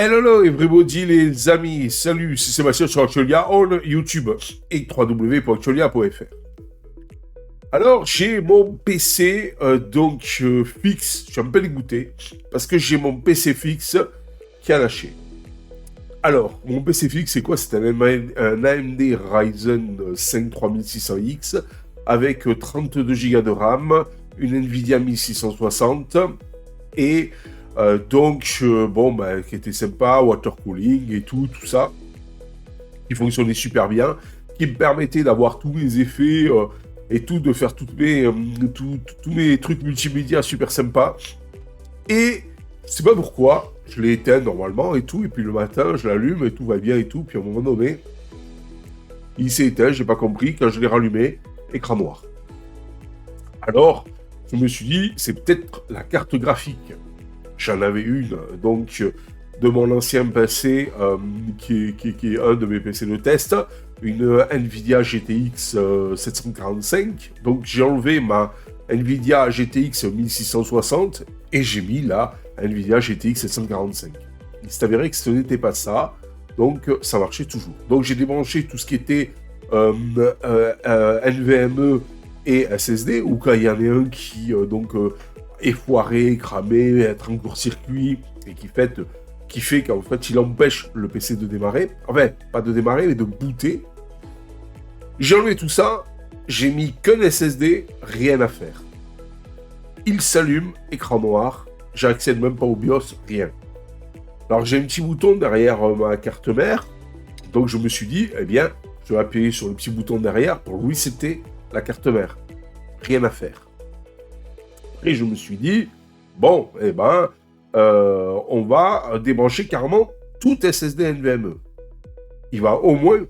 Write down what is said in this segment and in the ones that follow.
Hello everybody les amis, salut, c'est Sébastien sur Actualia on YouTube et www.actualia.fr. Alors j'ai mon PC fixe, je suis un peu dégoûté parce que j'ai mon PC fixe qui a lâché. Alors mon PC fixe c'est quoi? C'est un AMD Ryzen 5 3600X avec 32 Go de RAM, une Nvidia 1660 et qui était sympa, water cooling et tout ça, qui fonctionnait super bien, qui me permettait d'avoir tous mes effets et tout, de faire tous mes trucs multimédia super sympas. Et je sais pas pourquoi, je l'ai éteint normalement et tout, et puis le matin je l'allume et tout va bien et tout, puis à un moment donné, il s'est éteint, j'ai pas compris, quand je l'ai rallumé, écran noir. Alors, je me suis dit, c'est peut-être la carte graphique. J'en avais une, donc, de mon ancien PC, qui est un de mes PC de test, une Nvidia GTX 745. Donc, j'ai enlevé ma Nvidia GTX 1660 et j'ai mis la Nvidia GTX 745. Il s'est avéré que ce n'était pas ça, donc ça marchait toujours. Donc, j'ai débranché tout ce qui était NVMe et SSD, ou quand il y en a un qui, est foiré, cramé, être en court-circuit, et qui fait qu'en fait, il empêche le PC de démarrer. Enfin, pas de démarrer, mais de booter. J'ai enlevé tout ça, j'ai mis qu'un SSD, rien à faire. Il s'allume, écran noir, j'accède même pas au BIOS, rien. Alors, j'ai un petit bouton derrière ma carte mère, donc je me suis dit, eh bien, je vais appuyer sur le petit bouton derrière pour resetter la carte mère. Rien à faire. Et je me suis dit, bon, on va débrancher carrément tout SSD NVMe. Il va au moins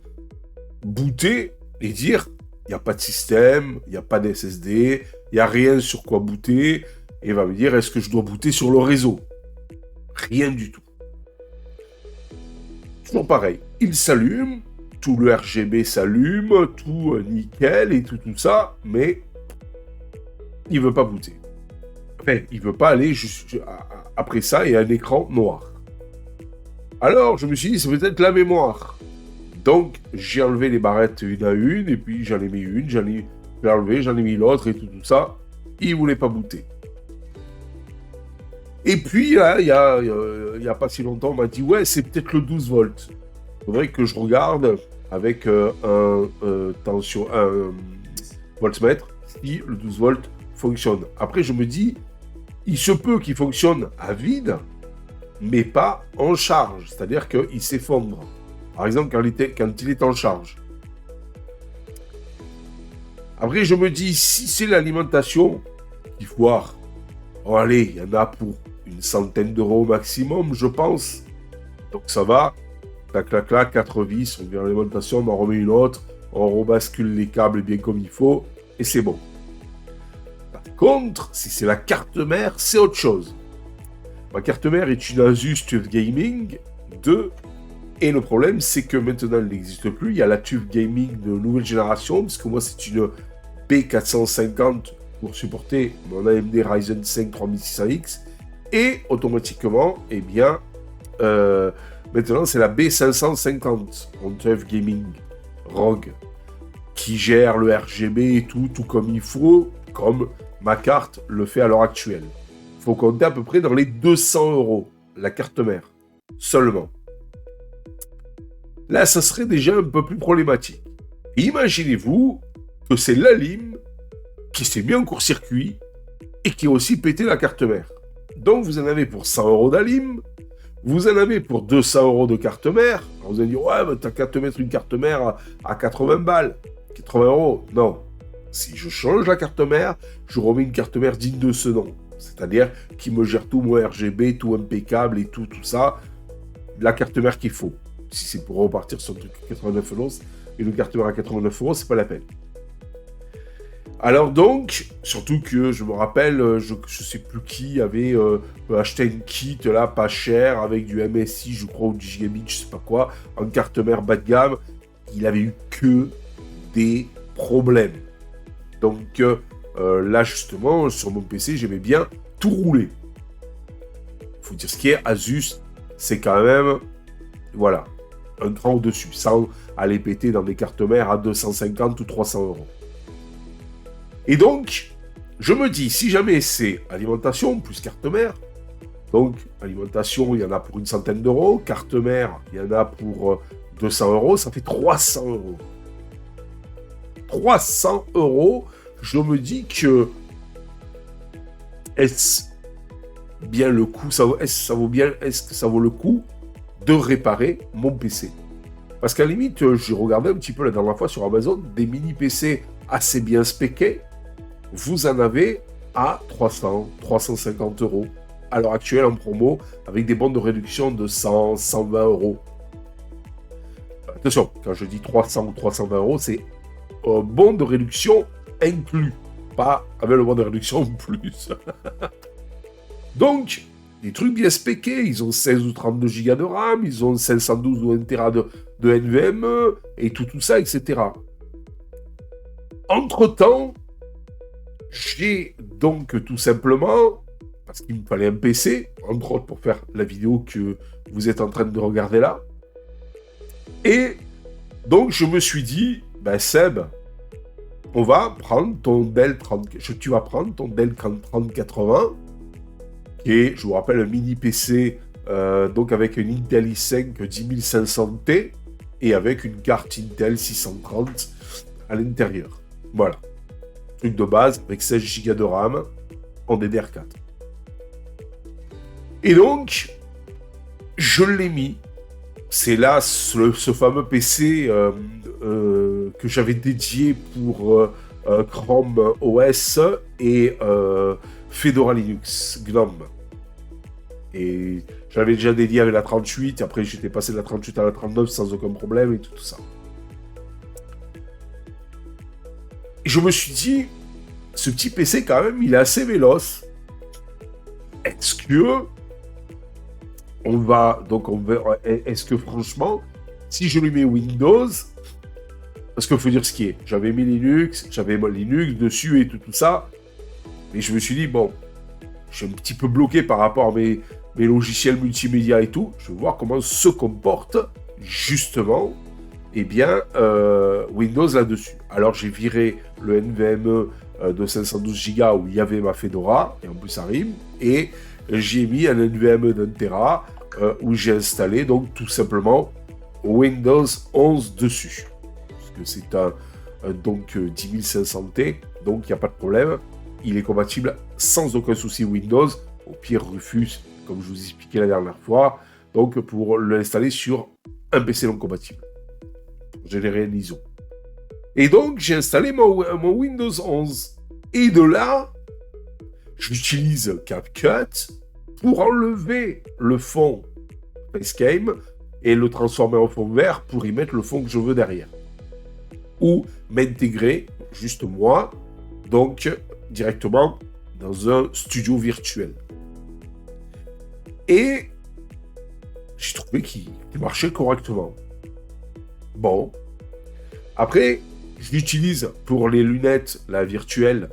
booter et dire, il n'y a pas de système, il n'y a pas de SSD, il n'y a rien sur quoi booter, et il va me dire, est-ce que je dois booter sur le réseau? Rien du tout. Toujours pareil, il s'allume, tout le RGB s'allume, tout nickel et tout ça, mais il ne veut pas booter. Enfin, il ne veut pas aller après ça et un écran noir. Alors, je me suis dit, c'est peut-être la mémoire. Donc, j'ai enlevé les barrettes une à une, et puis j'en ai mis une, j'en ai enlevé, j'en ai mis l'autre, et tout ça. Il ne voulait pas booter. Et puis, là, il y a pas si longtemps, on m'a dit, ouais, c'est peut-être le 12 volts. Il faudrait que je regarde avec un voltmètre si le 12 volts fonctionne. Après, je me dis, il se peut qu'il fonctionne à vide, mais pas en charge. C'est-à-dire qu'il s'effondre. Par exemple, quand il est en charge. Après, je me dis, si c'est l'alimentation qui foire, oh, allez, il y en a pour une centaine d'euros maximum, je pense. Donc ça va. Clac, clac, clac, 4 vis, on vient l'alimentation, on en remet une autre, on rebascule les câbles bien comme il faut, et c'est bon. Contre, si c'est la carte mère, c'est autre chose. Ma carte mère est une Asus TUF Gaming 2, et le problème, c'est que maintenant, elle n'existe plus. Il y a la TUF Gaming de nouvelle génération, parce que moi, c'est une B450 pour supporter mon AMD Ryzen 5 3600X, et automatiquement, maintenant, c'est la B550, mon TUF Gaming Rogue, qui gère le RGB et tout comme il faut, comme ma carte le fait à l'heure actuelle. Il faut compter à peu près dans les 200 €, la carte mère, seulement. Là, ça serait déjà un peu plus problématique. Et imaginez-vous que c'est l'Alim qui s'est mis en court-circuit et qui a aussi pété la carte mère. Donc, vous en avez pour 100 € d'Alim, vous en avez pour 200 € de carte mère. Alors, vous allez dire, ouais, t'as qu'à te mettre une carte mère à 80 balles, 80 €. Non. Si je change la carte mère, je remets une carte mère digne de ce nom. C'est-à-dire qui me gère tout mon RGB, tout impeccable et tout ça. La carte mère qu'il faut. Si c'est pour repartir sur un truc à 89 €, une carte mère à 89 €, c'est pas la peine. Alors donc, surtout que je me rappelle, je sais plus qui avait acheté une kit là pas cher avec du MSI, je crois, ou du Gigabit, je sais pas quoi, en carte mère bas de gamme. Il avait eu que des problèmes. Donc là, justement, sur mon PC, j'aimais bien tout rouler. Faut dire ce qui est, Asus, c'est quand même, voilà, un cran au-dessus, sans aller péter dans des cartes mères à 250 ou 300 euros. Et donc, je me dis, si jamais c'est alimentation plus carte mère, donc alimentation, il y en a pour une centaine d'euros, carte mère, il y en a pour 200 euros, ça fait 300 euros. 300 euros, je me dis que est-ce bien le coup, est-ce que ça vaut le coup de réparer mon PC? Parce qu'à la limite, j'ai regardé un petit peu la dernière fois sur Amazon, des mini PC assez bien spéqués, vous en avez à 300, 350 euros à l'heure actuelle en promo, avec des bons de réduction de 100, 120 euros. Attention, quand je dis 300 ou 320 euros, c'est un bon de réduction inclus, pas avec le bon de réduction en plus. Donc, des trucs bien spéqués, ils ont 16 ou 32 Go de RAM, ils ont 512 ou 1 Tera de NVMe, et tout ça, etc. Entre-temps, j'ai donc tout simplement, parce qu'il me fallait un PC, entre autres pour faire la vidéo que vous êtes en train de regarder là, et donc je me suis dit, ben Seb, on va prendre ton Dell 30, tu vas prendre ton Dell 3080, qui est, je vous rappelle, un mini PC, donc avec une Intel i5 10500T, et avec une carte Intel 630 à l'intérieur. Voilà. Truc de base, avec 16 Go de RAM, en DDR4. Et donc, je l'ai mis. C'est là ce fameux PC que j'avais dédié pour Chrome OS et Fedora Linux, GNOME. Et j'avais déjà dédié avec la 38, après j'étais passé de la 38 à la 39 sans aucun problème et tout ça. Et je me suis dit, ce petit PC quand même, il est assez véloce. Est-ce que est-ce que franchement, si je lui mets Windows, parce qu'il faut dire ce qui est, j'avais mis Linux, j'avais Linux dessus et tout ça, mais je me suis dit, bon, je suis un petit peu bloqué par rapport à mes logiciels multimédia et tout, je vais voir comment se comporte justement, Windows là-dessus. Alors j'ai viré le NVMe de 512 Go où il y avait ma Fedora, et en plus ça rime, et j'ai mis un NVMe d'1 Tera où j'ai installé donc tout simplement Windows 11 dessus. Parce que c'est un 10500T, donc il n'y a pas de problème. Il est compatible sans aucun souci Windows, au pire Rufus, comme je vous expliquais la dernière fois, donc pour l'installer sur un PC non compatible. Générer un ISO. Et donc j'ai installé mon Windows 11. Et de là, j'utilise CapCut pour enlever le fond Facecam et le transformer en fond vert pour y mettre le fond que je veux derrière. Ou m'intégrer, juste moi, donc directement dans un studio virtuel. Et j'ai trouvé qu'il marchait correctement. Bon. Après, je l'utilise pour les lunettes, la virtuelle,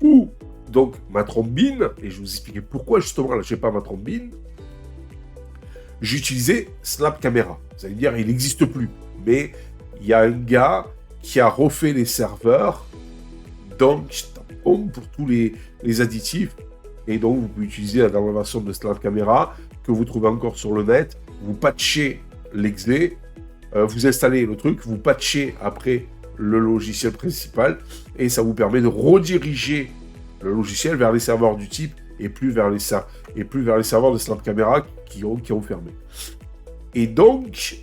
ou donc ma trombine, et je vous expliquais pourquoi justement là j'ai pas ma trombine. J'utilisais Snap Camera. Vous allez me dire, il n'existe plus. Mais il y a un gars qui a refait les serveurs, donc pour tous les additifs. Et donc vous pouvez utiliser la dernière version de Snap Camera que vous trouvez encore sur le net. Vous patchez l'exé, vous installez le truc, vous patchez après le logiciel principal et ça vous permet de rediriger le logiciel vers les serveurs du type et plus vers les serveurs de Snap Camera qui ont fermé. Et donc,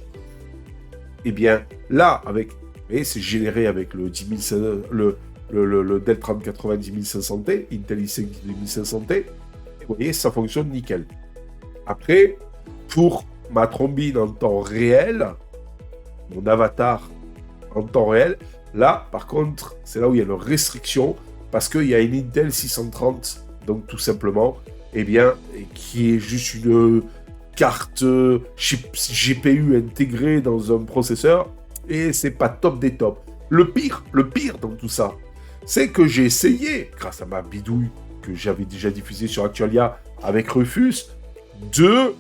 là, c'est généré avec le 10500, le Dell 3080 10500T, Intel i5 10500T, et vous voyez, ça fonctionne nickel. Après, pour ma trombine en temps réel, mon avatar en temps réel, là, par contre, c'est là où il y a une restriction, parce qu'il y a une Intel 630, donc tout simplement, qui est juste une carte GPU intégrée dans un processeur, et c'est pas top des tops. Le pire dans tout ça, c'est que j'ai essayé, grâce à ma bidouille que j'avais déjà diffusée sur Actualia avec Rufus, de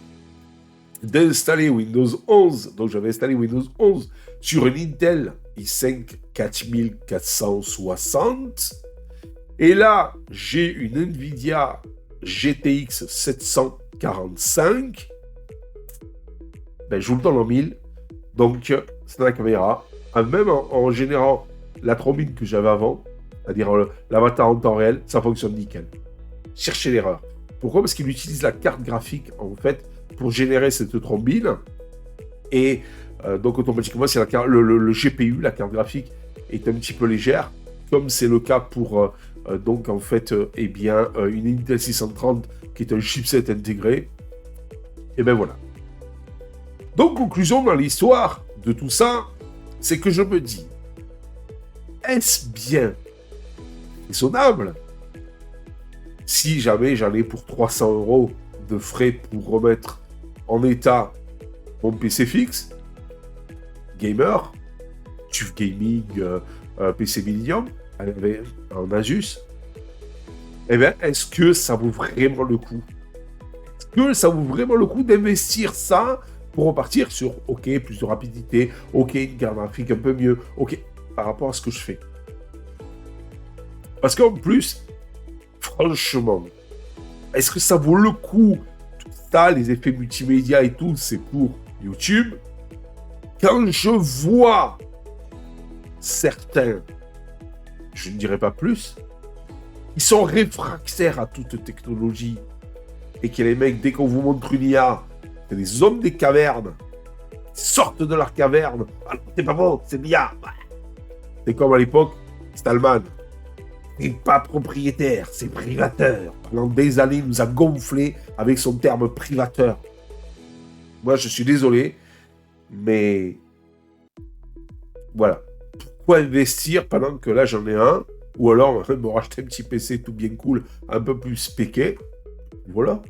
d'installer Windows 11. Donc j'avais installé Windows 11 sur une Intel i5 4460. Et là, j'ai une Nvidia GTX 745. Ben, je vous le donne en 1000. Donc, c'est dans la caméra. Même en générant la trombine que j'avais avant, c'est-à-dire l'avatar en temps réel, ça fonctionne nickel. Cherchez l'erreur. Pourquoi ? Parce qu'il utilise la carte graphique, en fait, pour générer cette trombine. Et donc, automatiquement, c'est le GPU, la carte graphique, est un petit peu légère, comme c'est le cas pour, donc, en fait, une Intel 630 qui est un chipset intégré. Et ben voilà. Donc, conclusion dans l'histoire de tout ça, c'est que je me dis, est-ce bien raisonnable si jamais j'en ai pour 300 € de frais pour remettre en état mon PC fixe, gamer, TUF Gaming, PC Millennium, en Asus, eh bien, est-ce que ça vaut vraiment le coup ? Est-ce que ça vaut vraiment le coup d'investir ça pour repartir sur, ok, plus de rapidité, ok, une carte graphique un peu mieux, ok, par rapport à ce que je fais. Parce qu'en plus, franchement, est-ce que ça vaut le coup, tout ça, les effets multimédia et tout, c'est pour YouTube. Quand je vois certains, je ne dirais pas plus, ils sont réfractaires à toute technologie, et que les mecs, dès qu'on vous montre une IA, c'est des hommes des cavernes, ils sortent de leur caverne, alors c'est pas bon, c'est l'IA. C'est comme à l'époque, Stallman. C'est pas propriétaire, c'est privateur. Pendant des années, il nous a gonflé avec son terme privateur. Moi, je suis désolé, mais voilà. Pourquoi investir pendant que là, j'en ai un, ou alors me racheter un petit PC tout bien cool, un peu plus spéqué. Voilà.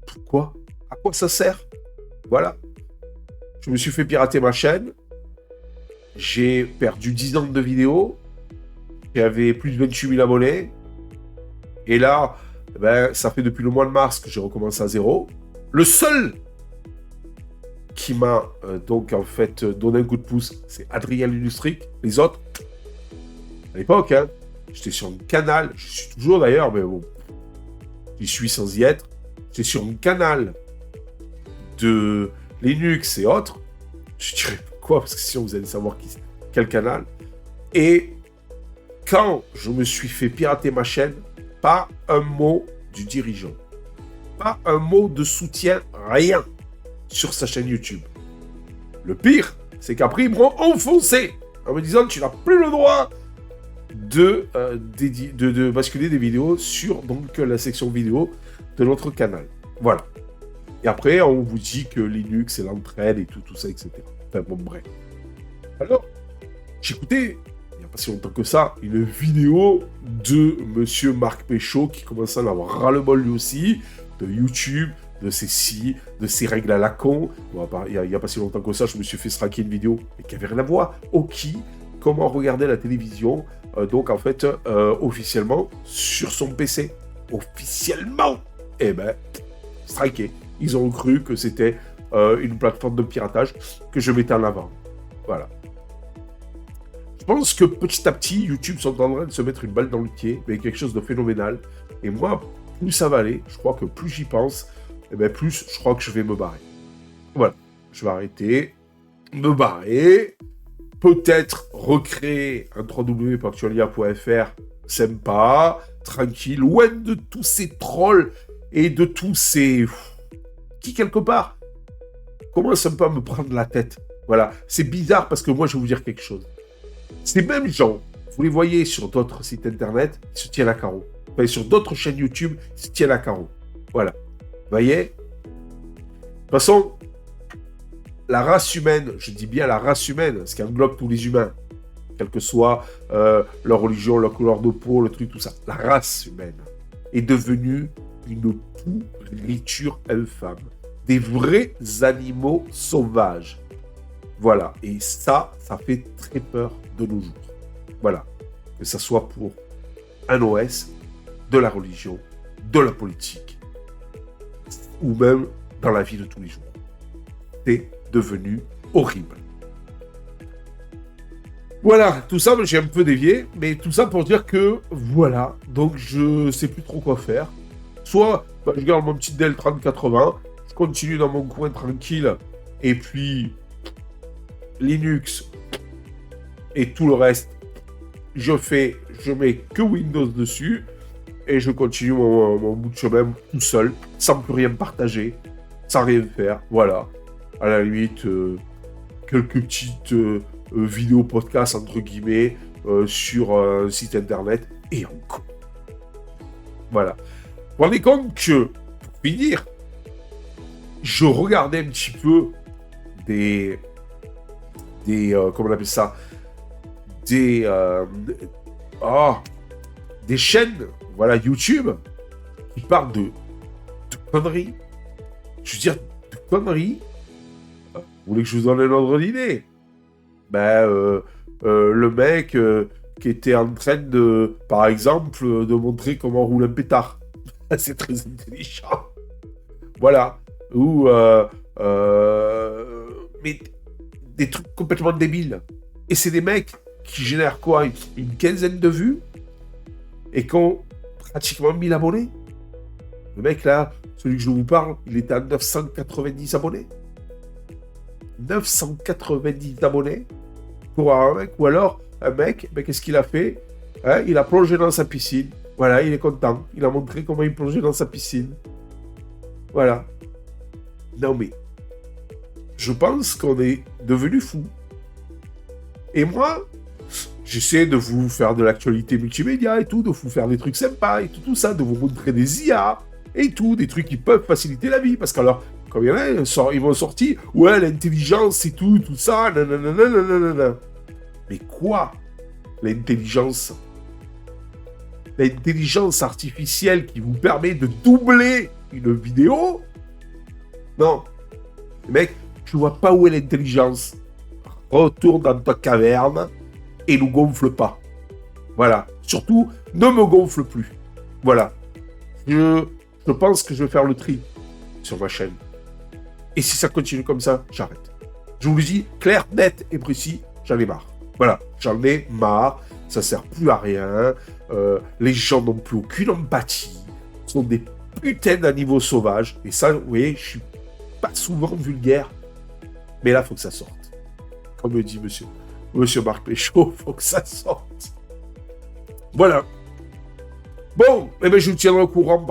Pourquoi ? À quoi ça sert ? Voilà. Je me suis fait pirater ma chaîne. J'ai perdu 10 ans de vidéos. J'avais plus de 28 000 abonnés. Et là, ben, ça fait depuis le mois de mars que j'ai recommencé à zéro. Le seul qui m'a donc en fait donné un coup de pouce, c'est Adrien Lustric. Les autres, à l'époque, hein, j'étais sur un canal, je suis toujours d'ailleurs, mais bon, j'y suis sans y être. J'étais sur un canal de Linux et autres. Je dirais quoi, parce que sinon vous allez savoir quel canal. Et quand je me suis fait pirater ma chaîne, pas un mot du dirigeant. Pas un mot de soutien, rien sur sa chaîne YouTube. Le pire, c'est qu'après, ils m'ont enfoncé en me disant tu n'as plus le droit de basculer des vidéos sur donc, la section vidéo de notre canal. Voilà. Et après, on vous dit que Linux, c'est l'entraide et tout ça, etc. Enfin bon, bref. Alors, j'écoutais, il n'y a pas si longtemps que ça, une vidéo de monsieur Marc Péchaud qui commençait à en avoir ras-le-bol lui aussi, de YouTube, de ses règles à la con. Bon, il n'y a pas si longtemps que ça, je me suis fait straquer une vidéo et qui avait rien à voir. Comment regarder la télévision, donc en fait, officiellement, sur son PC. Officiellement. Eh ben, striké. Ils ont cru que c'était une plateforme de piratage que je mettais en avant. Voilà. Je pense que petit à petit, YouTube sont en train de se mettre une balle dans le pied, mais quelque chose de phénoménal. Et moi, plus ça va aller, je crois que plus j'y pense, et bien plus je crois que je vais me barrer. Voilà. Je vais arrêter, me barrer, peut-être recréer un www.actualia.fr sympa, tranquille, loin de tous ces trolls et de tous ces... qui, quelque part, commencent un peu à me prendre la tête. Voilà. C'est bizarre parce que moi, je vais vous dire quelque chose. Ces mêmes gens, vous les voyez sur d'autres sites internet, ils se tiennent à carreau. Enfin, sur d'autres chaînes YouTube, ils se tiennent à carreau. Voilà. Vous voyez ? De toute façon, la race humaine, je dis bien la race humaine, ce qui englobe tous les humains, quelle que soit leur religion, leur couleur de peau, le truc, tout ça, la race humaine est devenue une pourriture infâme. Des vrais animaux sauvages. Voilà. Et ça fait très peur de nos jours. Voilà. Que ça soit pour un OS, de la religion, de la politique, ou même dans la vie de tous les jours. C'est devenu horrible. Voilà, tout ça, j'ai un peu dévié, mais tout ça pour dire que, voilà, donc je sais plus trop quoi faire. Soit, je garde mon petit Dell 3080, je continue dans mon coin tranquille, et puis, Linux, et tout le reste, je mets que Windows dessus, et je continue mon bout de chemin tout seul, sans plus rien partager, sans rien faire, voilà. À la limite, quelques petites vidéos podcast, entre guillemets, sur un site internet, et encore. Voilà. Vous vous rendez compte que, pour finir, je regardais un petit peu des comment on appelle ça, des chaînes, voilà, YouTube, qui parlent de conneries. Je veux dire, de conneries. Vous voulez que je vous donne un ordre d'idée? Le mec qui était en train de, par exemple, de montrer comment roule un pétard. C'est très intelligent. Voilà. Ou mais des trucs complètement débiles. Et c'est des mecs qui génèrent quoi, une quinzaine de vues et qui ont pratiquement 1000 abonnés. Le mec là, celui que je vous parle, il était à 990 abonnés. 990 abonnés pour un mec. Ou alors, un mec, qu'est-ce qu'il a fait, hein? Il a plongé dans sa piscine. Voilà, il est content. Il a montré comment il plongeait dans sa piscine. Voilà. Non mais, je pense qu'on est devenu fou. Et moi, j'essaie de vous faire de l'actualité multimédia et tout, de vous faire des trucs sympas et tout ça, de vous montrer des IA et tout, des trucs qui peuvent faciliter la vie. Parce qu'alors, quand il y en a, ils vont sortir, ouais, l'intelligence et tout ça, nanana. Mais quoi, l'intelligence? L'intelligence artificielle qui vous permet de doubler une vidéo? Non. Mec, tu vois pas où est l'intelligence. Retourne dans ta caverne et nous gonfle pas. Voilà. Surtout, ne me gonfle plus. Voilà. Je pense que je vais faire le tri sur ma chaîne. Et si ça continue comme ça, j'arrête. Je vous le dis, clair, net et précis, j'en ai marre. Voilà, j'en ai marre. Ça sert plus à rien. Les gens n'ont plus aucune empathie. Ce sont des putains d'animaux sauvages. Et ça, vous voyez, je suis pas souvent vulgaire. Mais là, faut que ça sorte. Comme me dit monsieur Marc Péchaud, faut que ça sorte. Voilà. Bon, je vous tiendrai au courant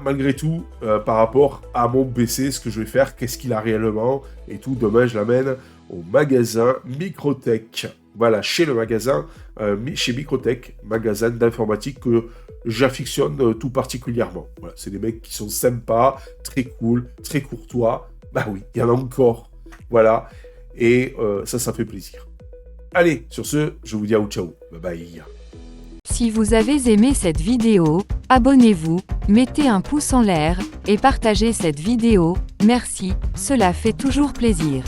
malgré tout par rapport à mon PC, ce que je vais faire, qu'est-ce qu'il a réellement et tout. Demain, je l'amène au magasin Microtech. Voilà, chez le magasin, chez Microtech, magasin d'informatique que j'affectionne tout particulièrement. Voilà, c'est des mecs qui sont sympas, très cool, très courtois. Bah oui, il y en a encore. Voilà, et ça fait plaisir. Allez, sur ce, je vous dis ciao. Bye bye. Si vous avez aimé cette vidéo, abonnez-vous, mettez un pouce en l'air, et partagez cette vidéo, merci, cela fait toujours plaisir.